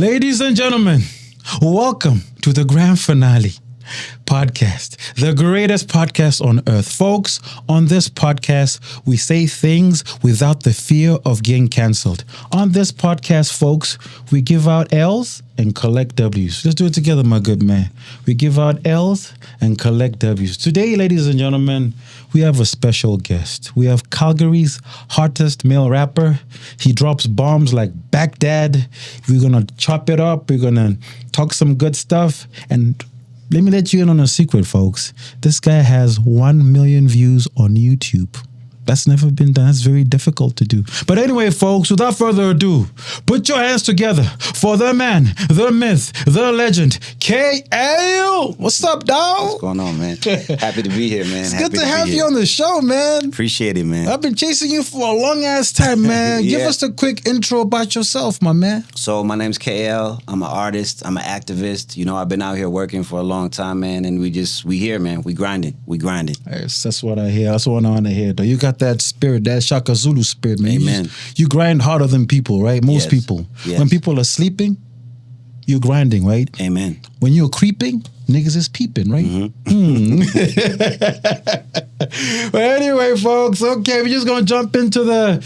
Ladies and gentlemen, welcome to the grand finale podcast, the greatest podcast on earth. Folks, on this podcast, we say things without the fear of getting canceled. On this podcast, folks, we give out L's and collect W's. Let's do it together, my good man. We give out L's and collect W's. Today, ladies and gentlemen, we have a special guest. We have Calgary's hottest male rapper. He drops bombs like Baghdad. We're going to chop it up. We're going to talk some good stuff. And let me let you in on a secret, folks. This guy has 1 million views on YouTube. That's never been done. That's very difficult to do. But anyway, folks, without further ado, put your hands together for the man, the myth, the legend, KL. What's up, dog? What's going on, man? Happy to be here, man. It's good to have you on the show, man. Appreciate it, man. I've been chasing you for a long ass time, man. Yeah. Give us a quick intro about yourself, my man. So my name's KL. I'm an artist. I'm an activist. You know, I've been out here working for a long time, man, and we here, man. We grinding. Yes, that's what I hear. That's what I want to hear, though. You got that spirit, that Shaka Zulu spirit, man. Amen. You grind harder than people, right? Most people. Yes. When people are sleeping, you're grinding, right? Amen. When you're creeping, niggas is peeping, right? But anyway, folks, okay, we're just going to jump into the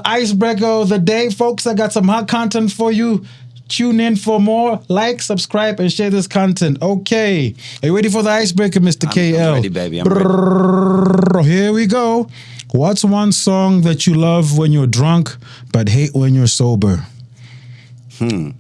icebreaker of the day. Folks, I got some hot content for you. Tune in for more. Like, subscribe, and share this content. Okay. Are you ready for the icebreaker, Mr. KL? I'm ready, baby. I'm ready. Here we go. What's one song that you love when you're drunk but hate when you're sober? Well,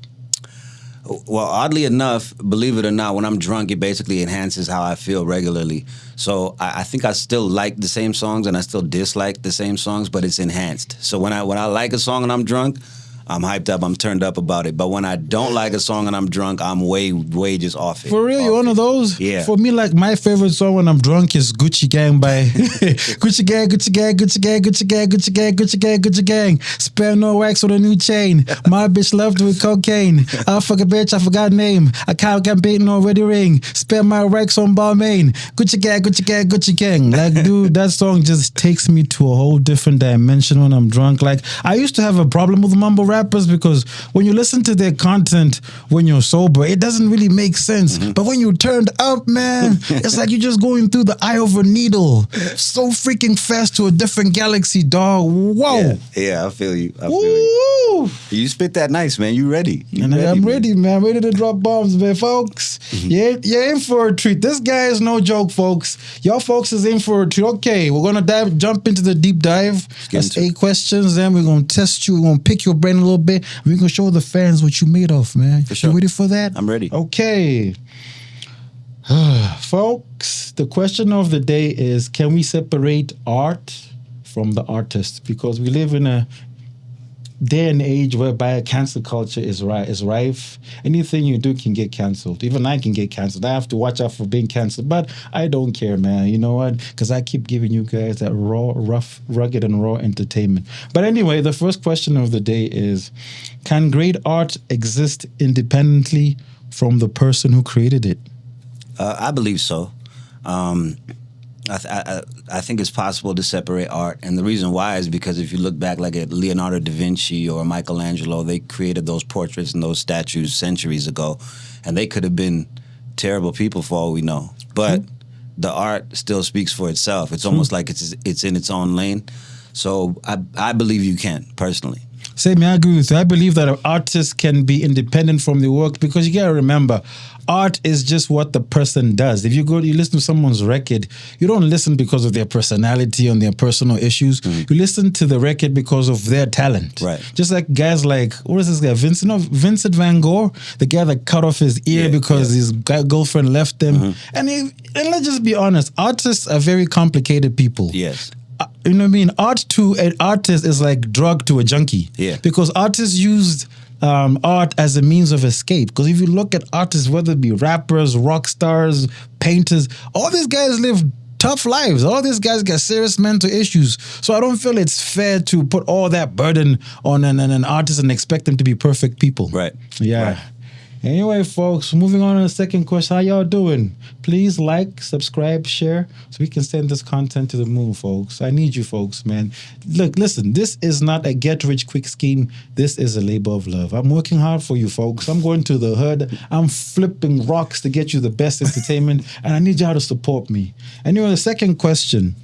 oddly enough, believe it or not, when I'm drunk, it basically enhances how I feel regularly. So I think I still like the same songs and I still dislike the same songs, but it's enhanced. So when I like a song and I'm drunk, I'm hyped up, I'm turned up about it. But when I don't like a song and I'm drunk, I'm way just off it. For real, you're one of those? Yeah. For me, like, my favorite song when I'm drunk is Gucci Gang by Gucci Gang, Gucci Gang, Gucci Gang, Gucci Gang, Gucci Gang, Gucci Gang, Gucci Gang. Spare no wax on a new chain. My bitch loved with cocaine. I fuck a bitch, I forgot name. I can't campaign no ready ring. Spare my wax on Balmain. Gucci Gang, Gucci Gang, Gucci Gang. Like, dude, that song just takes me to a whole different dimension when I'm drunk. Like, I used to have a problem with mumble rappers because when you listen to their content when you're sober, it doesn't really make sense. But when you're turned up, man, it's like you're just going through the eye of a needle so freaking fast to a different galaxy, dog. Whoa. Yeah, I feel you. Woo. You spit that nice, man. You ready? I'm ready, man. I'm ready to drop bombs, man, folks. You're in for a treat. This guy is no joke, folks. Y'all folks is in for a treat. Okay, we're going to jump into the deep dive. That's 8 questions. Then we're going to test you. We're going to pick your brain a little bit. We're going to show the fans what you made of, man. For sure. You ready for that? I'm ready. Okay. Folks, the question of the day is, can we separate art from the artist? Because we live in a day and age whereby cancel culture is rife. Anything you do can get canceled. Even I can get canceled. I have to watch out for being canceled. But I don't care, man. You know what? Because I keep giving you guys that raw, rough, rugged, and raw entertainment. But anyway, the first question of the day is, can great art exist independently from the person who created it? I believe so. I think it's possible to separate art, and the reason why is because if you look back like at Leonardo da Vinci or Michelangelo, they created those portraits and those statues centuries ago, and they could have been terrible people for all we know. But the art still speaks for itself. It's almost like it's in its own lane. So I believe you can, personally. Same, I agree with you. I believe that an artist can be independent from the work because you gotta remember, art is just what the person does. If you listen to someone's record, you don't listen because of their personality and their personal issues. You listen to the record because of their talent. Right. Just like guys like, what is this guy? Vincent Van Gogh, the guy that cut off his ear because his girlfriend left him. And let's just be honest, artists are very complicated people. Yes. You know what I mean? Art to an artist is like drug to a junkie. Yeah. Because artists used art as a means of escape. Because if you look at artists, whether it be rappers, rock stars, painters, all these guys live tough lives. All these guys got serious mental issues. So I don't feel it's fair to put all that burden on an artist and expect them to be perfect people. Right. Yeah. Right. Anyway, folks, moving on to the second question. How y'all doing? Please like, subscribe, share, so we can send this content to the moon, folks. I need you folks, man. Look, listen, this is not a get-rich-quick scheme. This is a labor of love. I'm working hard for you, folks. I'm going to the hood. I'm flipping rocks to get you the best entertainment, and I need y'all to support me. Anyway, the second question.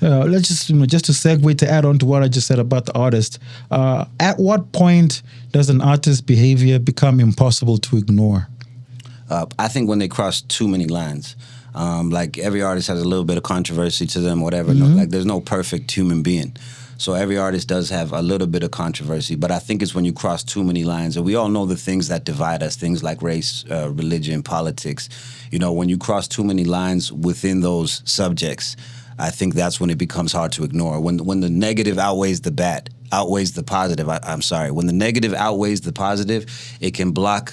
Let's just to segue to add on to what I just said about the artist. At what point does an artist's behavior become impossible to ignore? I think when they cross too many lines. Like every artist has a little bit of controversy to them, whatever. No, like there's no perfect human being. So every artist does have a little bit of controversy, but I think it's when you cross too many lines, and we all know the things that divide us, things like race, religion, politics. You know, when you cross too many lines within those subjects, I think that's when it becomes hard to ignore. When the negative outweighs the positive. When the negative outweighs the positive, it can block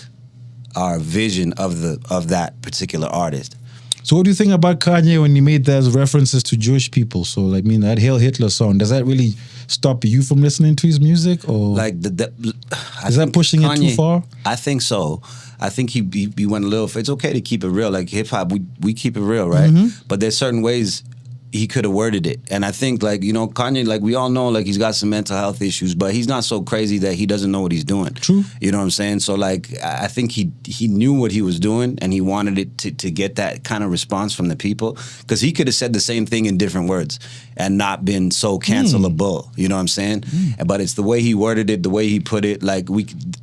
our vision of that particular artist. So what do you think about Kanye when he made those references to Jewish people? So, I mean, that Hail Hitler song, does that really stop you from listening to his music? Or like is that pushing Kanye, it too far? I think so. I think he went a little. It's okay to keep it real. Like hip hop, we keep it real, right? But there's certain ways he could have worded it. And I think, like, you know, Kanye, like, we all know, like, he's got some mental health issues, but he's not so crazy that he doesn't know what he's doing. True. You know what I'm saying? So, like, I think he knew what he was doing, and he wanted it to get that kind of response from the people, because he could have said the same thing in different words and not been so cancelable. You know what I'm saying? But it's the way he worded it, the way he put it, like,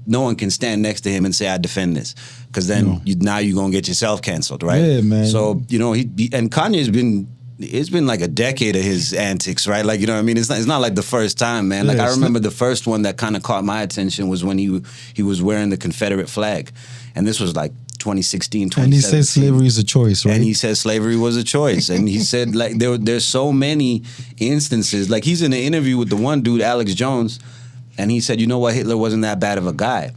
no one can stand next to him and say, I defend this. Because then now you're going to get yourself canceled, right? Yeah, man. So, you know, and Kanye's been... It's been like a decade of his antics, right? Like, you know what I mean? It's not like the first time, man. Like, I remember the first one that kind of caught my attention was when he was wearing the Confederate flag. And this was like 2016, 2017. And he said slavery is a choice, right? And he said slavery was a choice. And he said, like, there's so many instances. Like, he's in an interview with the one dude, Alex Jones, and he said, you know what, Hitler wasn't that bad of a guy.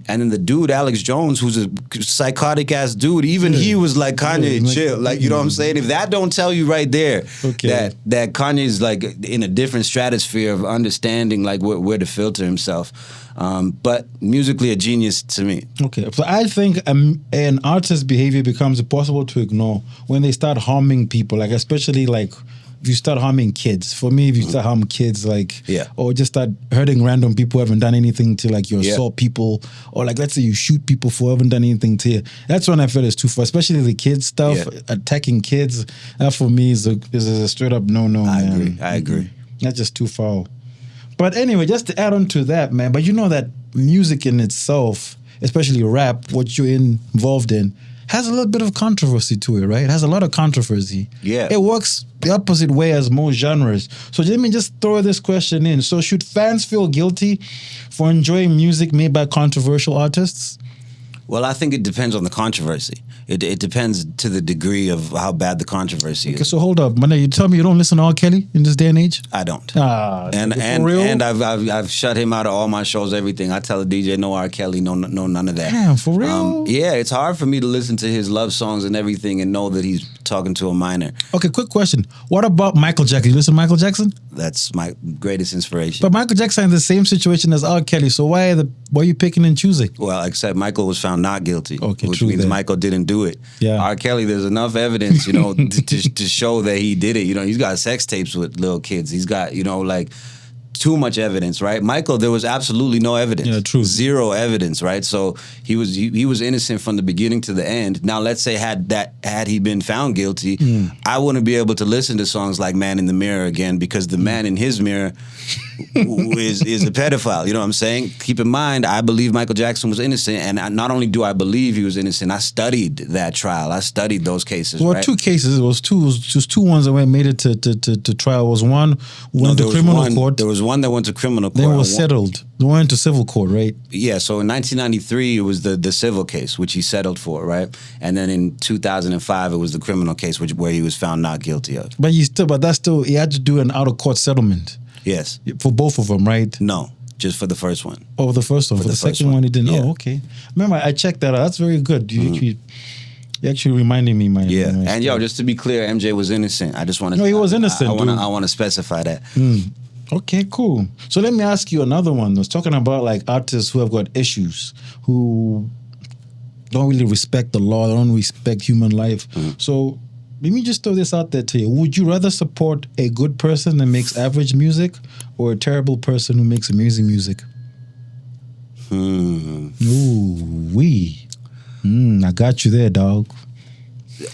And then the dude, Alex Jones, who's a psychotic-ass dude, even he was like, Kanye, chill. Like, you know what I'm saying? If that don't tell you right there that Kanye's, like, in a different stratosphere of understanding, like, where to filter himself. But musically a genius to me. Okay. So I think an artist's behavior becomes impossible to ignore when they start harming people, like, especially, like, if you start harming kids. For me, if you start harming kids, like, or just start hurting random people who haven't done anything to, like, you assault people, or, like, let's say you shoot people who haven't done anything to you. That's when I feel it's too far, especially the kids stuff, attacking kids. That for me is a straight up no. I agree. That's just too far. But anyway, just to add on to that, man, but you know that music in itself, especially rap, what you're involved in, has a little bit of controversy to it, right? It has a lot of controversy. Yeah. It works the opposite way as most genres. So let me just throw this question in. So should fans feel guilty for enjoying music made by controversial artists? Well, I think it depends on the controversy. It depends to the degree of how bad the controversy is. So hold up, man. You tell me you don't listen to R. Kelly in this day and age? I don't. And I've shut him out of all my shows, everything. I tell the DJ, no R. Kelly, no none of that. Damn, for real? Yeah, it's hard for me to listen to his love songs and everything and know that he's talking to a minor. Okay, quick question. What about Michael Jackson? You listen to Michael Jackson? That's my greatest inspiration. But Michael Jackson in the same situation as R. Kelly, so why are you picking and choosing? Well, except Michael was found not guilty, which true means then. Michael didn't do it. Yeah. R. Kelly, there's enough evidence, you know, to show that he did it. You know, he's got sex tapes with little kids. He's got, you know, like, too much evidence, right? Michael, there was absolutely no evidence. Yeah, true. Zero evidence, right? So he was innocent from the beginning to the end. Now, let's say had he been found guilty, I wouldn't be able to listen to songs like "Man in the Mirror" again, because the man in his mirror is a pedophile. You know what I'm saying? Keep in mind, I believe Michael Jackson was innocent, and not only do I believe he was innocent, I studied that trial. I studied those cases. Well, right? two cases. It was just two ones that made it to trial. It was one went to criminal court. There was one that went to criminal court. Then it was settled. They went to civil court, right? Yeah, so in 1993, it was the civil case, which he settled for, right? And then in 2005, it was the criminal case, where he was found not guilty of. But he had to do an out-of-court settlement. Yes. For both of them, right? No, just for the first one. Oh, the first one. For the second one, he didn't. Yeah. Oh, okay. Remember, I checked that out. That's very good. You actually reminded me, man. Yeah, and just to be clear, MJ was innocent. I just want to. No, he was innocent. I want to specify that. Okay, cool. So let me ask you another one. I was talking about, like, artists who have got issues, who don't really respect the law, they don't respect human life. So let me just throw this out there to you. Would you rather support a good person that makes average music or a terrible person who makes amazing music? Ooh-wee. I got you there, dog.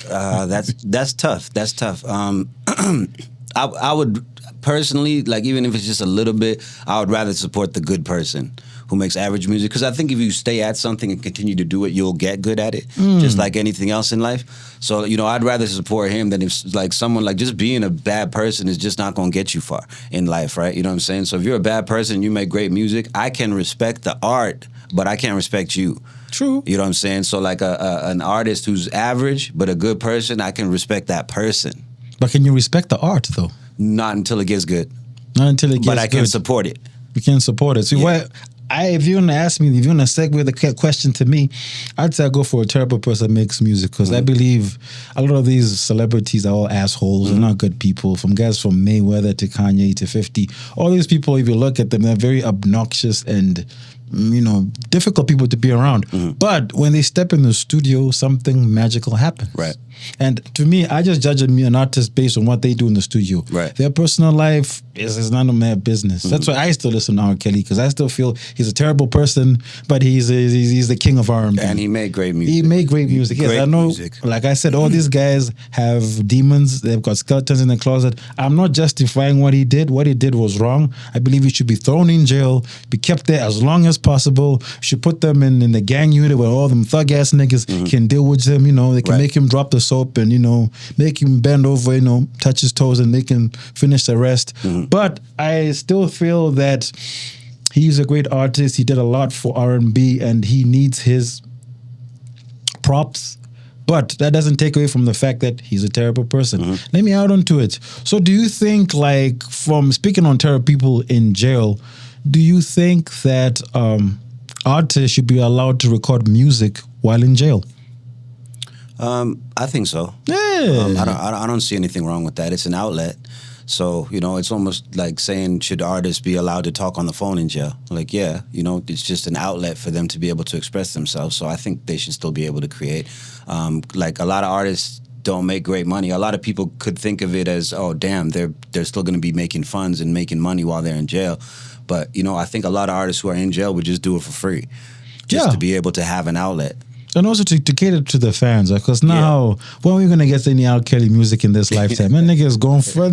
That's tough. That's tough. I would personally, like, even if it's just a little bit, I would rather support the good person who makes average music, because I think if you stay at something and continue to do it, you'll get good at it, just like anything else in life. So, I'd rather support him than if, like, someone, like, just being a bad person is just not going to get you far in life, right? You know what I'm saying? So if you're a bad person and you make great music, I can respect the art, but I can't respect you. True. You know what I'm saying? So, like, an artist who's average but a good person, I can respect that person. But can you respect the art, though? Not until it gets good. Not until it gets good. But I can support it. You can support it. See, if you're gonna ask me, if you're gonna segue the question to me, I'd say I go for a terrible person that makes music, because I believe a lot of these celebrities are all assholes. They're not good people. From guys from Mayweather to Kanye to 50, all these people, if you look at them, they're very obnoxious and difficult people to be around. But when they step in the studio, something magical happens. Right. And to me, I just judge an artist based on what they do in the studio. Right. Their personal life is none of my business. That's why I still listen to R. Kelly, because I still feel he's a terrible person, but he's the king of R&B. And he made great music. He made great music. Yes, Great I know. music. Like I said, all these guys have demons. They've got skeletons in the closet. I'm not justifying what he did. What he did was wrong. I believe he should be thrown in jail, be kept there as long as possible. Should put them in the gang unit where all them thug ass niggas can deal with him. They can make him drop the soap and make him bend over, touch his toes, and they can finish the rest. But I still feel that he's a great artist. He did a lot for R&B, and he needs his props. But that doesn't take away from the fact that he's a terrible person. Let me add on to it. So do you think, like, from speaking on terrible people in jail, do you think that artists should be allowed to record music while in jail? I think so. Yeah. I don't see anything wrong with that. It's an outlet. So, it's almost like saying, should artists be allowed to talk on the phone in jail? Like, yeah, it's just an outlet for them to be able to express themselves. So I think they should still be able to create. Like, a lot of artists don't make great money. A lot of people could think of it as, oh, damn, they're still going to be making funds and making money while they're in jail. But, I think a lot of artists who are in jail would just do it for free, just to be able to have an outlet. And also to cater to the fans, because now, when are we going to get any R. Kelly music in this lifetime? That nigga is going for,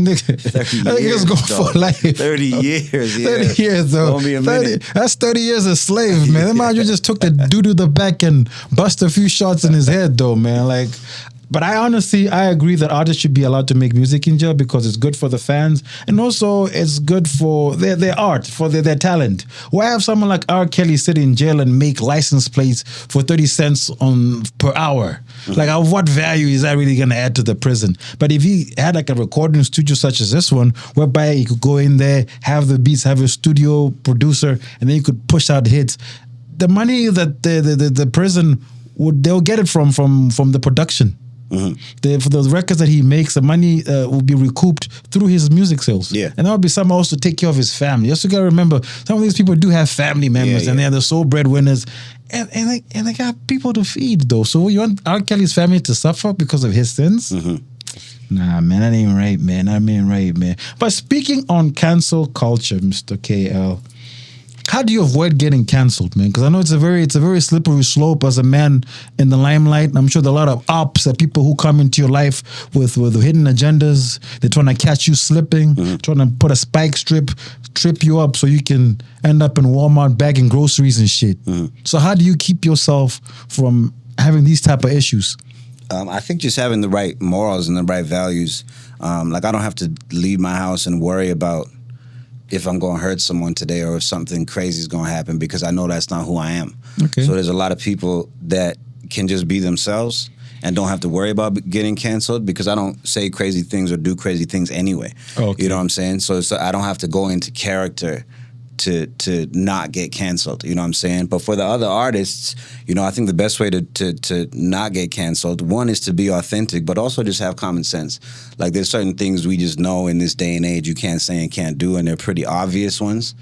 for life. 30 years, yeah. 30 years, though. Won't be a minute. That's 30 years a slave, man. That man just took the doo to the back and bust a few shots in his head, though, man. Like, but I agree that artists should be allowed to make music in jail, because it's good for the fans, and also it's good for their art, for their talent. Why have someone like R. Kelly sit in jail and make license plates for 30 cents per hour? Like, what value is that really going to add to the prison? But if he had like a recording studio such as this one, whereby he could go in there, have the beats, have a studio producer, and then you could push out hits, the money that the prison they'll get it from the production. For those records that he makes, the money will be recouped through his music sales. Yeah. And that would be something also to take care of his family. You also got to remember, some of these people do have family members, and they're the sole breadwinners, and they got people to feed, though. So you want R. Kelly's family to suffer because of his sins? Nah, man, that ain't right, man. That ain't right, man. But speaking on cancel culture, Mr. KL, how do you avoid getting canceled, man? Because I know it's a very slippery slope as a man in the limelight. I'm sure there are a lot of ops and people who come into your life with hidden agendas. They're trying to catch you slipping, trying to put a spike strip, trip you up so you can end up in Walmart bagging groceries and shit. So how do you keep yourself from having these type of issues? I think just having the right morals and the right values. Like, I don't have to leave my house and worry about if I'm going to hurt someone today or if something crazy is going to happen, because I know that's not who I am. Okay. So there's a lot of people that can just be themselves and don't have to worry about getting canceled, because I don't say crazy things or do crazy things anyway. Okay. You know what I'm saying? So I don't have to go into character to not get canceled. You know what I'm saying? But for the other artists, I think the best way to not get canceled, one is to be authentic, but also just have common sense. Like there's certain things we just know in this day and age you can't say and can't do, and they're pretty obvious ones.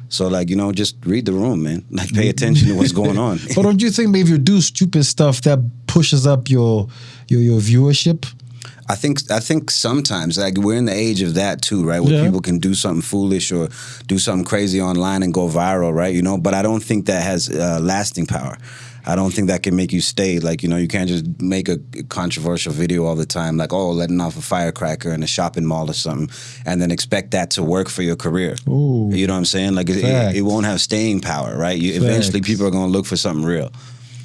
So like, just read the room, man. Like pay attention to what's going on. But don't you think maybe if you do stupid stuff that pushes up your viewership? I think sometimes, like we're in the age of that too, right? Where people can do something foolish or do something crazy online and go viral, right? But I don't think that has lasting power. I don't think that can make you stay. Like, you can't just make a controversial video all the time, like, letting off a firecracker in a shopping mall or something, and then expect that to work for your career. Ooh. You know what I'm saying? Like, it won't have staying power, right? Eventually, people are going to look for something real.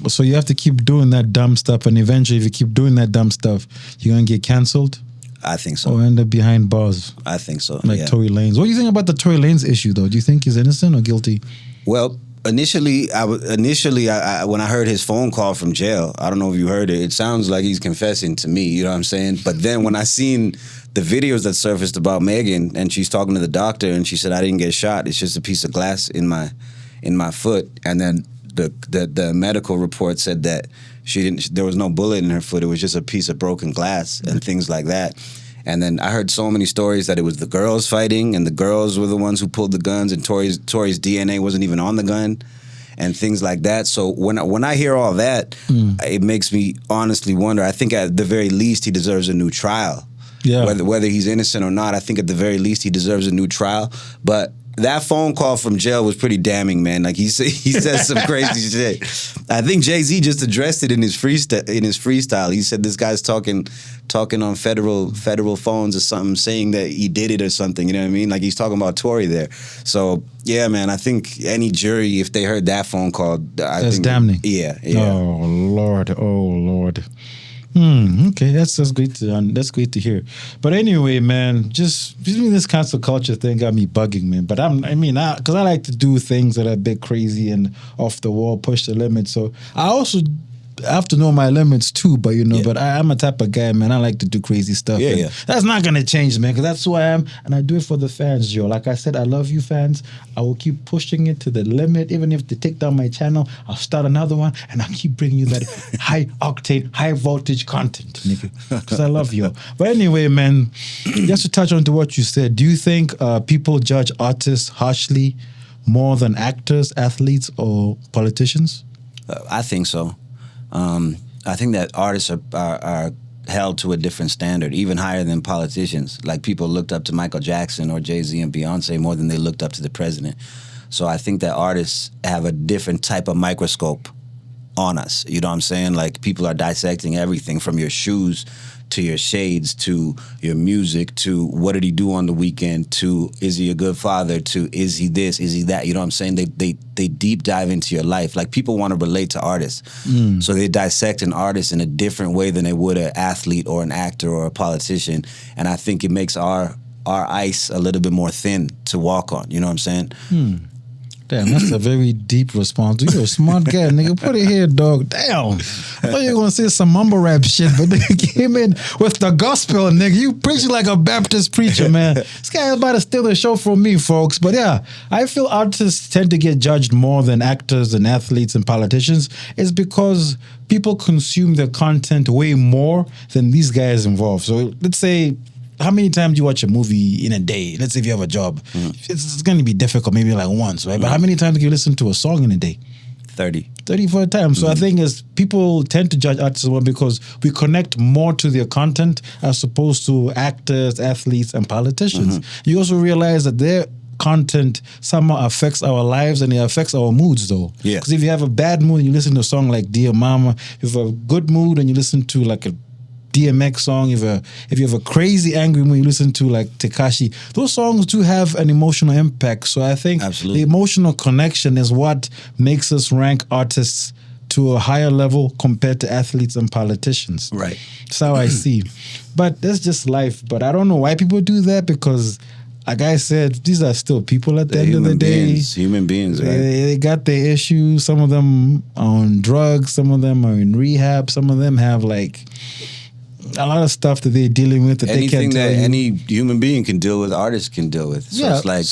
So you have to keep doing that dumb stuff, and eventually, if you keep doing that dumb stuff, you're gonna get canceled. I think so. Or end up behind bars. I think so. Like Tory Lanez. What do you think about the Tory Lanez issue, though? Do you think he's innocent or guilty? Well, initially, when I heard his phone call from jail, I don't know if you heard it. It sounds like he's confessing to me. You know what I'm saying? But then when I seen the videos that surfaced about Megan, and she's talking to the doctor, and she said, "I didn't get shot. It's just a piece of glass in my foot," and then the medical report said that there was no bullet in her foot. It was just a piece of broken glass and things like that. And then I heard so many stories that it was the girls fighting, and the girls were the ones who pulled the guns, and Tory's DNA wasn't even on the gun, and things like that. So when I hear all that, it makes me honestly wonder. I think at the very least he deserves a new trial. Yeah. Whether he's innocent or not, I think at the very least he deserves a new trial. But that phone call from jail was pretty damning, man. Like he said some crazy shit. I think Jay-Z just addressed it in his freestyle. He said this guy's talking on federal phones or something, saying that he did it or something. You know what I mean? Like he's talking about Tory there. So yeah, man. I think any jury, if they heard that phone call, that's damning. Yeah. Oh Lord. Okay, that's great to hear. But anyway, man, just this cancel culture thing got me bugging, man. But because I like to do things that are a bit crazy and off the wall, push the limits. So I also have to know my limits too. But but I'm a type of guy, man. I like to do crazy stuff. Yeah. That's not gonna change, man, because that's who I am, and I do it for the fans, Joe. Like I said, I love you, fans. I will keep pushing it to the limit, even if they take down my channel. I'll start another one, and I'll keep bringing you that high octane, high voltage content, nigga, because I love you. But anyway, man, just to touch on to what you said, do you think people judge artists harshly more than actors, athletes, or politicians? I think so. I think that artists are held to a different standard, even higher than politicians. Like people looked up to Michael Jackson or Jay-Z and Beyonce more than they looked up to the president. So I think that artists have a different type of microscope on us. You know what I'm saying? Like people are dissecting everything from your shoes to your shades to your music to what did he do on the weekend to is he a good father to is he this, is he that? You know what I'm saying? They deep dive into your life. Like people want to relate to artists. So they dissect an artist in a different way than they would an athlete or an actor or a politician. And I think it makes our ice a little bit more thin to walk on. You know what I'm saying? Damn, that's a very deep response. You're a smart guy, nigga. Put it here, dog. Damn. I thought you were going to say some mumble rap shit, but they came in with the gospel, nigga. You preaching like a Baptist preacher, man. This guy is about to steal the show from me, folks. But yeah, I feel artists tend to get judged more than actors and athletes and politicians. It's because people consume their content way more than these guys involved. So let's say, how many times do you watch a movie in a day? Let's say if you have a job. It's going to be difficult, maybe like once, right? But how many times do you listen to a song in a day? 34 times. So I think is people tend to judge artists more because we connect more to their content as opposed to actors, athletes, and politicians. You also realize that their content somehow affects our lives and it affects our moods, though. Yeah. Because if you have a bad mood and you listen to a song like Dear Mama, if you have a good mood and you listen to like a DMX song, if you have a crazy angry mood, you listen to like Tekashi. Those songs do have an emotional impact. So I think the emotional connection is what makes us rank artists to a higher level compared to athletes and politicians. Right. That's how I see. But that's just life. But I don't know why people do that because, like I said, these are still people at the end of the day. Human beings, right? They got their issues. Some of them are on drugs. Some of them are in rehab. Some of them have like a lot of stuff that they're dealing with that Anything they can't tell that you. any human being can deal with, artists can deal with. So it's like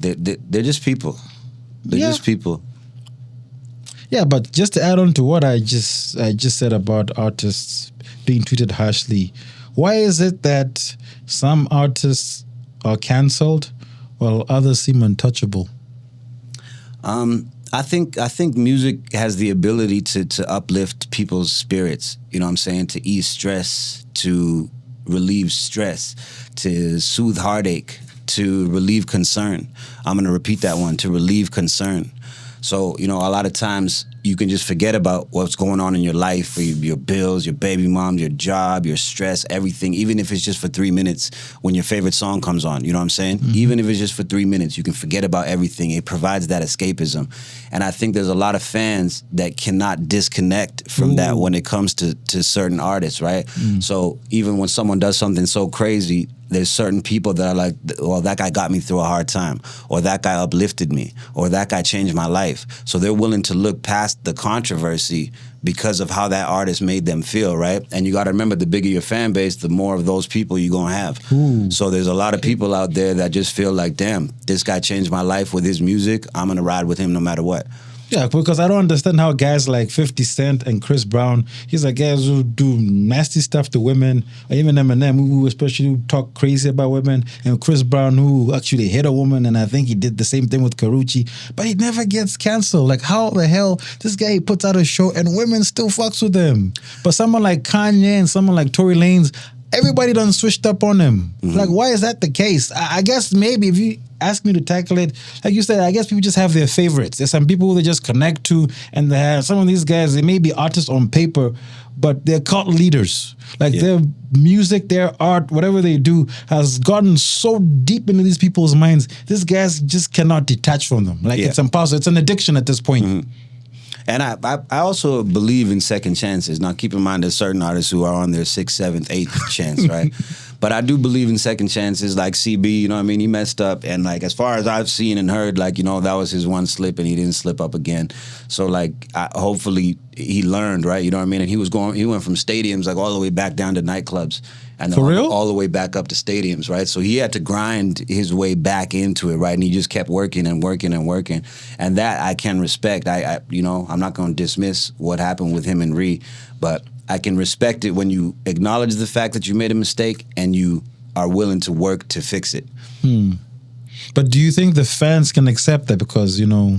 they're just people. They're just people. Yeah, but just to add on to what I just said about artists being treated harshly, why is it that some artists are cancelled while others seem untouchable? I think music has the ability to uplift people's spirits. You know what I'm saying? To ease stress, to relieve stress, to soothe heartache, to relieve concern. I'm going to repeat that one, to relieve concern. So, you know, a lot of times you can just forget about what's going on in your life, or your bills, your baby mom, your job, your stress, everything, even if it's just for 3 minutes when your favorite song comes on, you know what I'm saying? Mm-hmm. Even if it's just for 3 minutes, you can forget about everything. It provides that escapism. And I think there's a lot of fans that cannot disconnect from that when it comes to certain artists, right? So even when someone does something so crazy, there's certain people that are like, well, that guy got me through a hard time, or that guy uplifted me, or that guy changed my life. So they're willing to look past the controversy because of how that artist made them feel, right? And you got to remember, the bigger your fan base, the more of those people you're going to have. So there's a lot of people out there that just feel like, damn, this guy changed my life with his music. I'm going to ride with him no matter what. Yeah, because I don't understand how guys like 50 Cent and Chris Brown, he's like guys who do nasty stuff to women, or even Eminem, who especially talk crazy about women, and Chris Brown, who actually hit a woman, and I think he did the same thing with Karrueche, but he never gets canceled. Like, how the hell this guy puts out a show and women still fucks with him? But someone like Kanye and someone like Tory Lanez, everybody done switched up on him. Like, why is that the case? I guess maybe if you ask me to tackle it, like you said, I guess people just have their favorites. There's some people who they just connect to, and they have some of these guys, they may be artists on paper, but they're cult leaders. Like their music, their art, whatever they do has gotten so deep into these people's minds. These guys just cannot detach from them. Like it's impossible. It's an addiction at this point. And I also believe in second chances. Now, keep in mind, there's certain artists who are on their 6th, 7th, 8th chance, right? But I do believe in second chances, like CB, you know what I mean? He messed up, and like, as far as I've seen and heard, like, you know, that was his one slip, and he didn't slip up again. So like, hopefully he learned, right? You know what I mean? And he went from stadiums like all the way back down to nightclubs. And For real? All the way back up to stadiums, right? So he had to grind his way back into it, right? And he just kept working and working and working. And that I can respect. I you know, I'm not going to dismiss what happened with him and Ree, but I can respect it when you acknowledge the fact that you made a mistake and you are willing to work to fix it. But do you think the fans can accept that? Because, you know,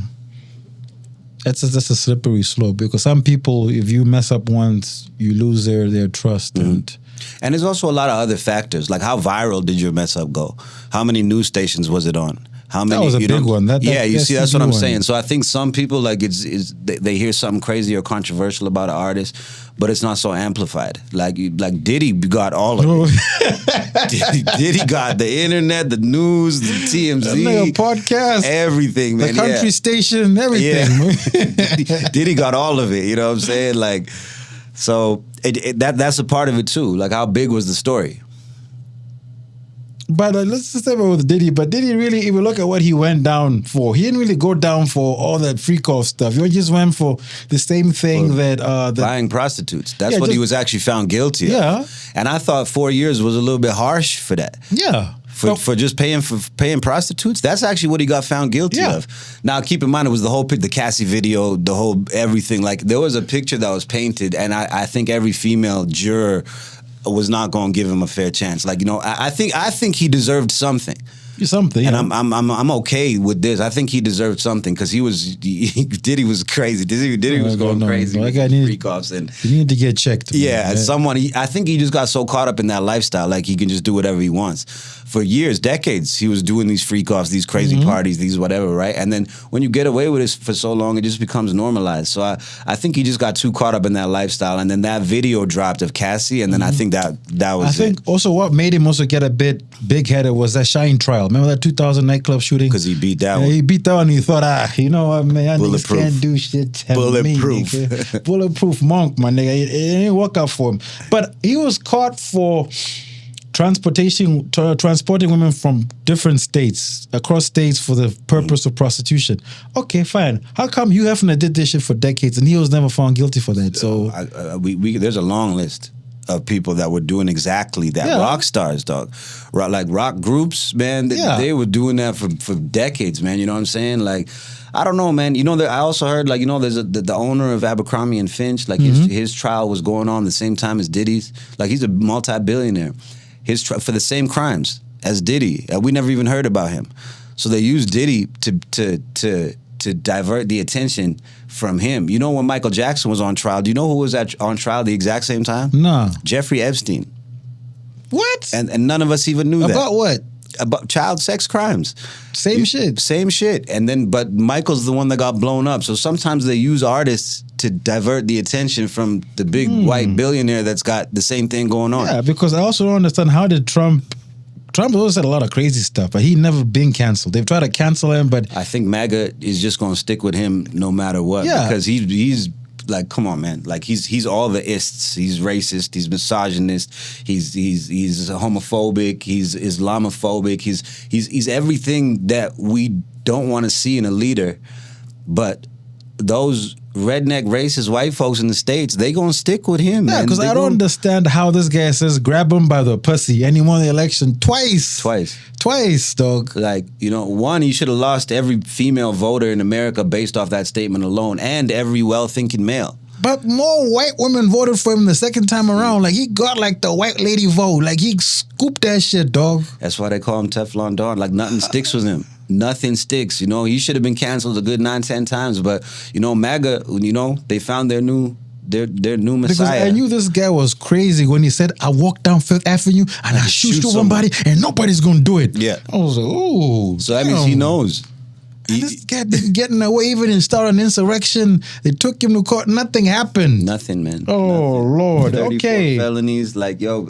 that's a slippery slope. Because some people, if you mess up once, you lose their trust. And there's also a lot of other factors, like how viral did your mess up go? How many news stations was it on? How many? That was a big one. You see, that's what I'm saying. So I think some people, like, they hear something crazy or controversial about an artist, but it's not so amplified. Like Diddy got all of it. Diddy got the internet, the news, the TMZ, podcast, everything, man. The country station, everything. Yeah. Diddy got all of it. You know what I'm saying? Like, so that's a part of it too. Like, how big was the story? But let's just say with Diddy. But Diddy really, if you look at what he went down for, he didn't really go down for all that freak off stuff. He just went for the same thing buying prostitutes. That's what he was actually found guilty of. Yeah. And I thought 4 years was a little bit harsh for that. Yeah. For just paying prostitutes. That's actually what he got found guilty of. Now, keep in mind, it was the whole the Cassie video, the whole everything. Like, there was a picture that was painted, and I think every female juror was not going to give him a fair chance. Like, you know, I think he deserved something. Something, and I'm okay with this. I think he deserved something because Diddy was crazy. Diddy was going crazy. No, with freak offs, and he needed to get checked. Yeah, I think he just got so caught up in that lifestyle, like he can just do whatever he wants. For years, decades, he was doing these freak offs, these crazy parties, these whatever, right? And then when you get away with it for so long, it just becomes normalized. So I think he just got too caught up in that lifestyle, and then that video dropped of Cassie, and then I think that was. I think also what made him also get a bit big headed was that Shine trial. Remember that 2000 nightclub shooting? Because he beat that one. He beat that one and he thought, you know what, man, niggas can't do shit to Bulletproof. me, nigga. Bulletproof monk, my nigga. It didn't work out for him. But he was caught for transporting women from different states, across states for the purpose of prostitution. Okay, fine. How come Hugh Hefner did this shit for decades and he was never found guilty for that? So there's a long list of people that were doing exactly that. Yeah. Rock stars, dog. Like rock groups, man. They were doing that for decades, man. You know what I'm saying? Like, I don't know, man. You know, I also heard, like, you know, there's the owner of Abercrombie and Finch. Like, his trial was going on the same time as Diddy's. Like, he's a multi-billionaire. His for the same crimes as Diddy. We never even heard about him. So they used Diddy to divert the attention from him. You know, when Michael Jackson was on trial, do you know who was on trial the exact same time? No. Jeffrey Epstein. What? And none of us even knew that. About what? About child sex crimes. Same shit. Same shit. And then, but Michael's the one that got blown up. So sometimes they use artists to divert the attention from the big white billionaire that's got the same thing going on. Yeah, because I also don't understand how did Trump always said a lot of crazy stuff, but he never been canceled. They've tried to cancel him, but I think MAGA is just going to stick with him no matter what. Yeah. Because he's like, come on, man. Like, he's all the ists. He's racist. He's misogynist. He's homophobic. He's Islamophobic. He's everything that we don't want to see in a leader. But those redneck racist white folks in the States, they gonna stick with him. yeah, man. because I don't understand how this guy says grab him by the pussy and he won the election twice, dog. Like, you know, one, he should have lost every female voter in America based off that statement alone, and every well-thinking male. But more white women voted for him the second time around. Like, he got like the white lady vote. Like, he scooped that shit, dog. That's why they call him Teflon Don. Like, nothing sticks with him. Nothing sticks. You know, he should have been canceled a good 9-10 times. But, you know, MAGA, you know, they found their new messiah. Because I knew this guy was crazy when he said, I walked down Fifth Avenue and I shoot somebody and nobody's going to do it. Yeah. I was like, oh. So that means he knows. This guy been getting away even and started an insurrection. They took him to court. Nothing happened. Nothing, man. Oh, Nothing. Lord. 34 Okay. felonies, like, yo,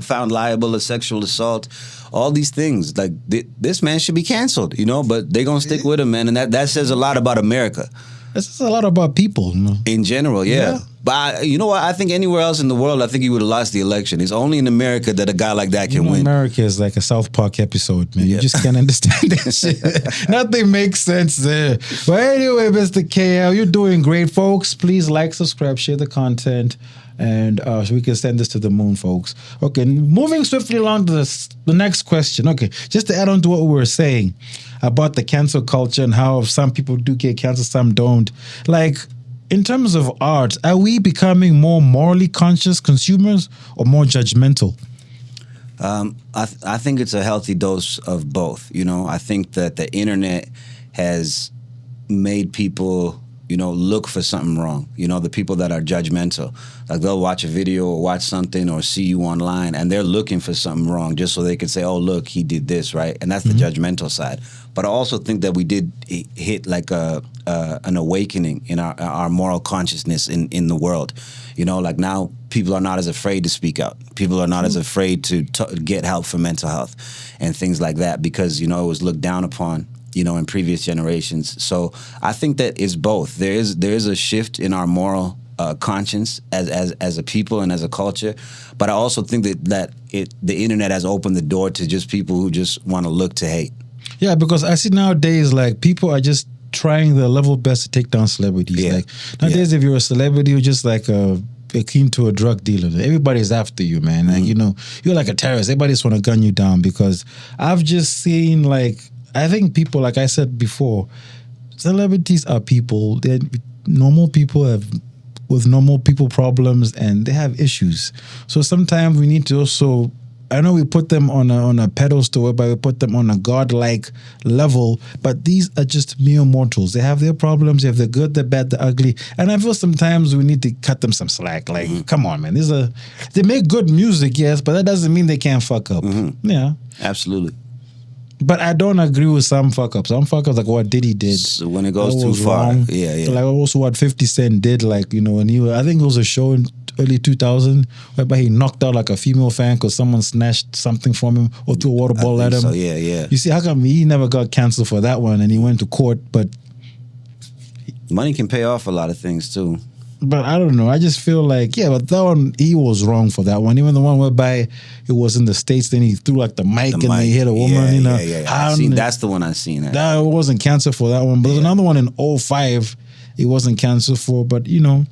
found liable of sexual assault. All these things. Like, this man should be canceled, you know? But they going to stick with him, man. And that says a lot about America. That says a lot about people. You know? In general, yeah. Yeah. But you know what? I think anywhere else in the world, I think he would have lost the election. It's only in America that a guy like that can win. America is like a South Park episode, man. Yeah. You just can't understand that shit. Nothing makes sense there. But anyway, Mr. KL, you're doing great, folks. Please like, subscribe, share the content, and so we can send this to the moon, folks. Okay, moving swiftly along to the next question. Okay, just to add on to what we were saying about the cancel culture and how some people do get canceled, some don't. Like, in terms of art, are we becoming more morally conscious consumers or more judgmental? I think it's a healthy dose of both. You know, I think that the internet has made people, you know, look for something wrong. You know, the people that are judgmental, like they'll watch a video or watch something or see you online and they're looking for something wrong just so they can say, oh, look, he did this, right? And that's the judgmental side. But I also think that we did hit like an awakening in our moral consciousness in the world. You know, like now people are not as afraid to speak out. People are not as afraid to get help for mental health and things like that because, you know, it was looked down upon, you know, in previous generations. So I think that it's both. There is a shift in our moral conscience as a people and as a culture, but I also think that the internet has opened the door to just people who just want to look to hate. Yeah, because I see nowadays, like, people are just trying their level best to take down celebrities. Yeah. Like, nowadays, if you're a celebrity, you're just like akin to a drug dealer. Everybody's after you, man. Like, you know, you're like a terrorist. Everybody just want to gun you down because I've just seen, like, I think people, like I said before, celebrities are people. They're normal people with normal people problems and they have issues. So sometimes we need to also, I know we put them on a pedestal whereby we put them on a godlike level, but these are just mere mortals. They have their problems, they have the good, the bad, the ugly. And I feel sometimes we need to cut them some slack. Like, come on, man. They make good music, yes, but that doesn't mean they can't fuck up. Yeah. Absolutely. But I don't agree with some fuck-ups. Some fuck-ups, like what Diddy did. So when it goes that too was far, wrong. yeah. So like also what 50 Cent did, like, you know, when I think it was a show in early 2000 whereby he knocked out like a female fan because someone snatched something from him or threw a water ball at him. So yeah. You see, how come he never got canceled for that one and he went to court, but Money can pay off a lot of things too. But I don't know. I just feel like, yeah, but that one, he was wrong for that one. Even the one whereby it was in the States, then he threw like the mic and they hit a woman, you know. Yeah. That's the one I seen. That wasn't canceled for that one. But there's another one in 2005 it wasn't canceled for. But, you know,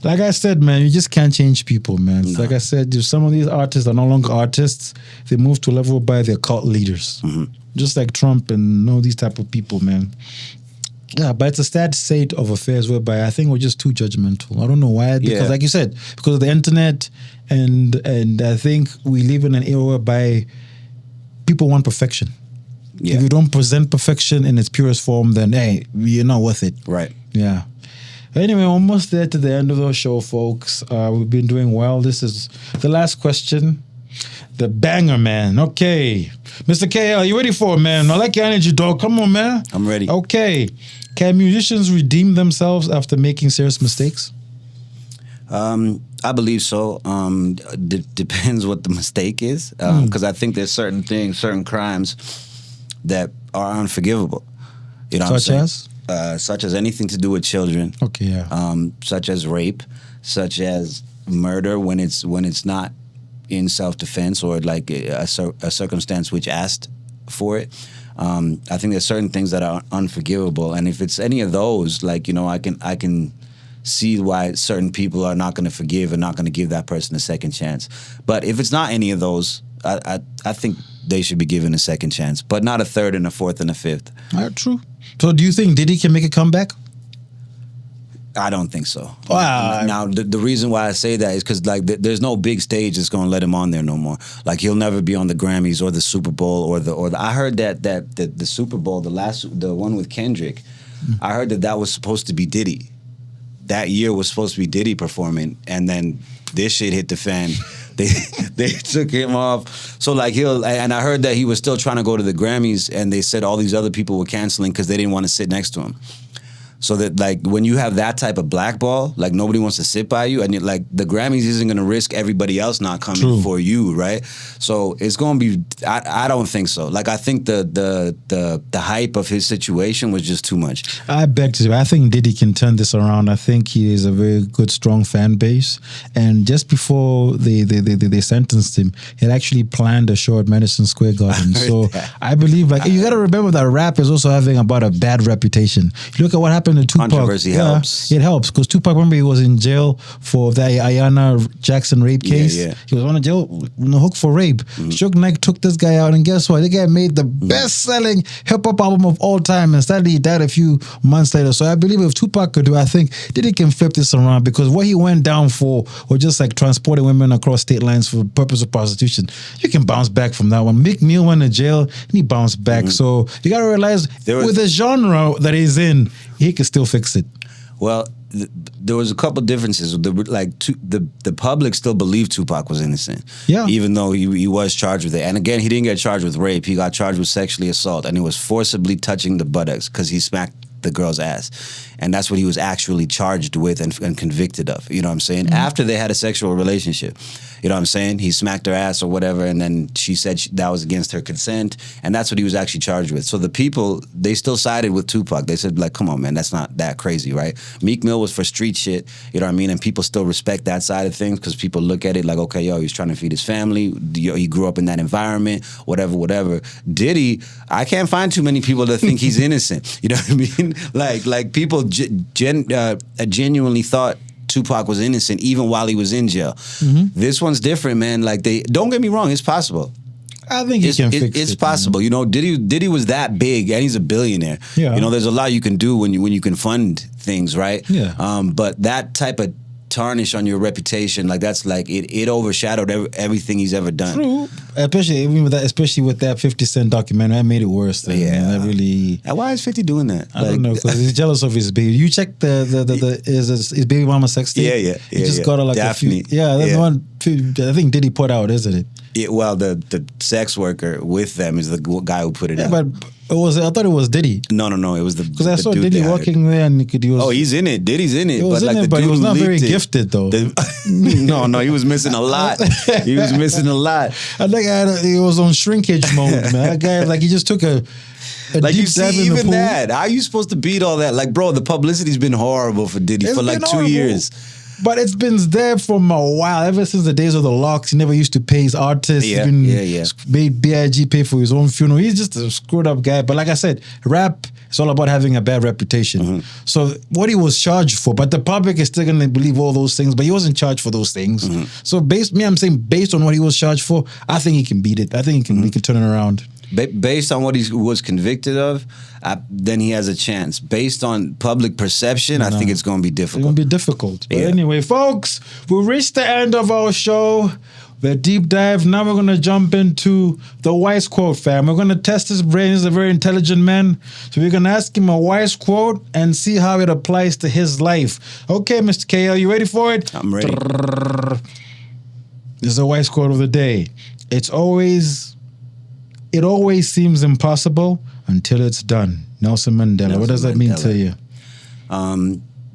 Like I said, man, you just can't change people, man. No. Like I said, some of these artists are no longer artists. They move to a level by their cult leaders. Just like Trump and all these type of people, man. Yeah, but it's a sad state of affairs whereby I think we're just too judgmental. I don't know why. Because like you said, because of the internet and I think we live in an era whereby people want perfection. Yeah. If you don't present perfection in its purest form, then hey, you're not worth it. Right. Yeah. Anyway, almost there to the end of the show, folks. We've been doing well. This is the last question. The banger, man. Okay. Mr. KL, you ready for it, man? I like your energy, dog. Come on, man. I'm ready. Okay. Can musicians redeem themselves after making serious mistakes? I believe so. Depends what the mistake is. Because I think there's certain things, certain crimes that are unforgivable. You know Such as? Such as anything to do with children. Okay, yeah. Such as rape, such as murder when it's not in self-defense or like a circumstance which asked for it. I think there's certain things that are unforgivable, and if it's any of those, like, you know, I can see why certain people are not going to forgive and not going to give that person a second chance. But if it's not any of those, I think they should be given a second chance, but not a third and a fourth and a fifth. True. So do you think Diddy can make a comeback? I don't think so. Wow. Now, the reason why I say that is because like there's no big stage that's going to let him on there no more. Like he'll never be on the Grammys or the Super Bowl or the. I heard that the Super Bowl, the one with Kendrick, I heard that was supposed to be Diddy. That year was supposed to be Diddy performing, and then this shit hit the fan. They took him off. So like and I heard that he was still trying to go to the Grammys, and they said all these other people were canceling because they didn't want to sit next to him. So that like when you have that type of blackball, like nobody wants to sit by you, and like the Grammys isn't going to risk everybody else not coming for you, right? So it's going to be. I don't think so. Like I think the hype of his situation was just too much. I beg to. I think Diddy can turn this around. I think he is a very good, strong fan base. And just before they sentenced him, he had actually planned a show at Madison Square Garden. So I believe like you got to remember that rap is also having about a bad reputation. You look at what happened to Tupac. Controversy helps. It helps because Tupac, remember, he was in jail for the Ayanna Jackson rape case. Yeah. He was on the hook for rape. Suge Knight took this guy out, and guess what? The guy made the best-selling hip-hop album of all time, and sadly he died a few months later. So I believe if Tupac could do, I think Diddy can flip this around, because what he went down for was just like transporting women across state lines for the purpose of prostitution. You can bounce back from that one. Meek Mill went to jail, and he bounced back. So you got to realize with the genre that he's in, he can still fix it. Well, there was a couple differences. The public still believed Tupac was innocent. Yeah. Even though he was charged with it. And again, he didn't get charged with rape. He got charged with sexually assault, and it was forcibly touching the buttocks because he smacked the girl's ass. And that's what he was actually charged with and convicted of. You know what I'm saying? After they had a sexual relationship. You know what I'm saying? He smacked her ass or whatever, and then she said that was against her consent, and that's what he was actually charged with. So the people, they still sided with Tupac. They said, like, come on, man, that's not that crazy, right? Meek Mill was for street shit, you know what I mean? And people still respect that side of things because people look at it like, okay, yo, he's trying to feed his family. He grew up in that environment, whatever. Diddy, I can't find too many people that think he's innocent. You know what I mean? Like people genuinely thought Tupac was innocent even while he was in jail. This one's different, man. Like don't get me wrong, it's possible. I think he can fix it. It's possible. Man. You know, Diddy was that big, and he's a billionaire. Yeah. You know, there's a lot you can do when you can fund things, right? Yeah. But that type of tarnish on your reputation, like that's like it overshadowed everything he's ever done. True, especially with that 50 Cent documentary, that made it worse. That really. And why is 50 doing that? I don't know, because he's jealous of his baby. You check his baby mama sex tape. Yeah. He just got her like Daphne. a few. Yeah, that's the one. I think Diddy put out, isn't it? Well, the sex worker with them is the guy who put it out. But I thought it was Diddy. No. It was because I saw Diddy walking there, and he was. Oh, he's in it. Diddy's in it. He was in it, but he was not very gifted though. No, he was missing a lot. He was missing a lot. I think he was on shrinkage mode, man. That guy, like, he just took a like, deep you see, dive in the even pool. that. How are you supposed to beat all that? Like, bro, the publicity's been horrible for Diddy for like 2 years. But it's been there for a while. Ever since the days of the Locks, he never used to pay his artists. Yeah, Even yeah. made B.I.G. pay for his own funeral. He's just a screwed up guy. But like I said, rap is all about having a bad reputation. So what he was charged for, but the public is still going to believe all those things, but he wasn't charged for those things. So I'm saying based on what he was charged for, I think he can beat it. I think he can turn it around. Based on what he was convicted of, then he has a chance. Based on public perception, I think it's going to be difficult. It's going to be difficult. But anyway, folks, we reached the end of our show. The deep dive. Now we're going to jump into the wise quote, fam. We're going to test his brain. He's a very intelligent man. So we're going to ask him a wise quote and see how it applies to his life. Okay, Mr. KL, you ready for it? I'm ready. This is a wise quote of the day. It always seems impossible until it's done. Nelson Mandela. What does that mean to you?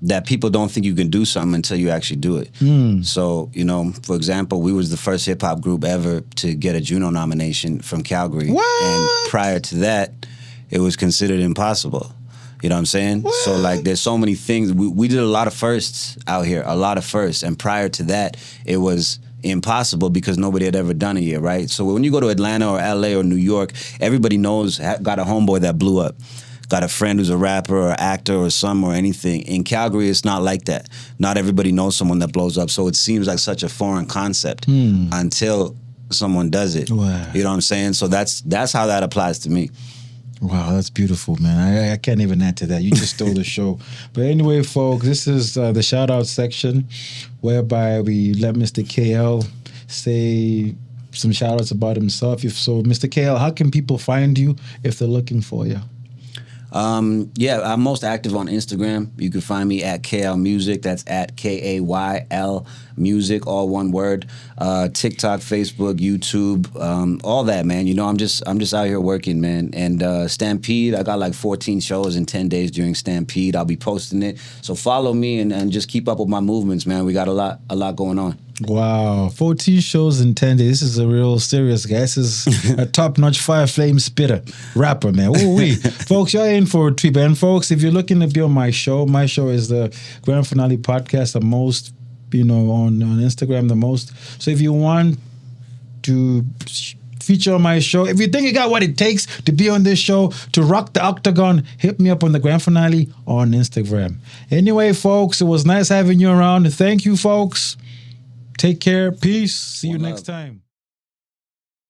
That people don't think you can do something until you actually do it. So, for example, we was the first hip hop group ever to get a Juno nomination from Calgary. What? And prior to that, it was considered impossible. You know what I'm saying? What? So like there's so many things. We did a lot of firsts out here, a lot of firsts. And prior to that, it was impossible because nobody had ever done it yet, right? So when you go to Atlanta or LA or New York, everybody knows, got a homeboy that blew up. Got a friend who's a rapper or actor or some or anything. In Calgary, it's not like that. Not everybody knows someone that blows up. So it seems like such a foreign concept until someone does it. Wow. You know what I'm saying? So that's how that applies to me. Wow, that's beautiful, man. I can't even add to that. You just stole the show. But anyway, folks, this is the shout-out section whereby we let Mr. KL say some shout-outs about himself. So, Mr. KL, how can people find you if they're looking for you? I'm most active on Instagram. You can find me at KL Music. That's at KAYL Music, all one word. TikTok, Facebook, YouTube, all that, man. I'm just out here working, man. And Stampede, I got like 14 shows in 10 days during Stampede. I'll be posting it. So follow me and just keep up with my movements, man. We got a lot going on. Wow, 14 shows in 10 days. This is a real serious guy. This is a top-notch fire flame spitter rapper, man. Ooh-wee. Folks, you're in for a treat. And folks, if you're looking to be on my show is the Grand Finale Podcast, the most, on Instagram, the most. So if you want to feature on my show, if you think you got what it takes to be on this show, to rock the octagon, hit me up on the Grand Finale on Instagram. Anyway, folks, it was nice having you around. Thank you, folks. Take care. Peace. See you next time.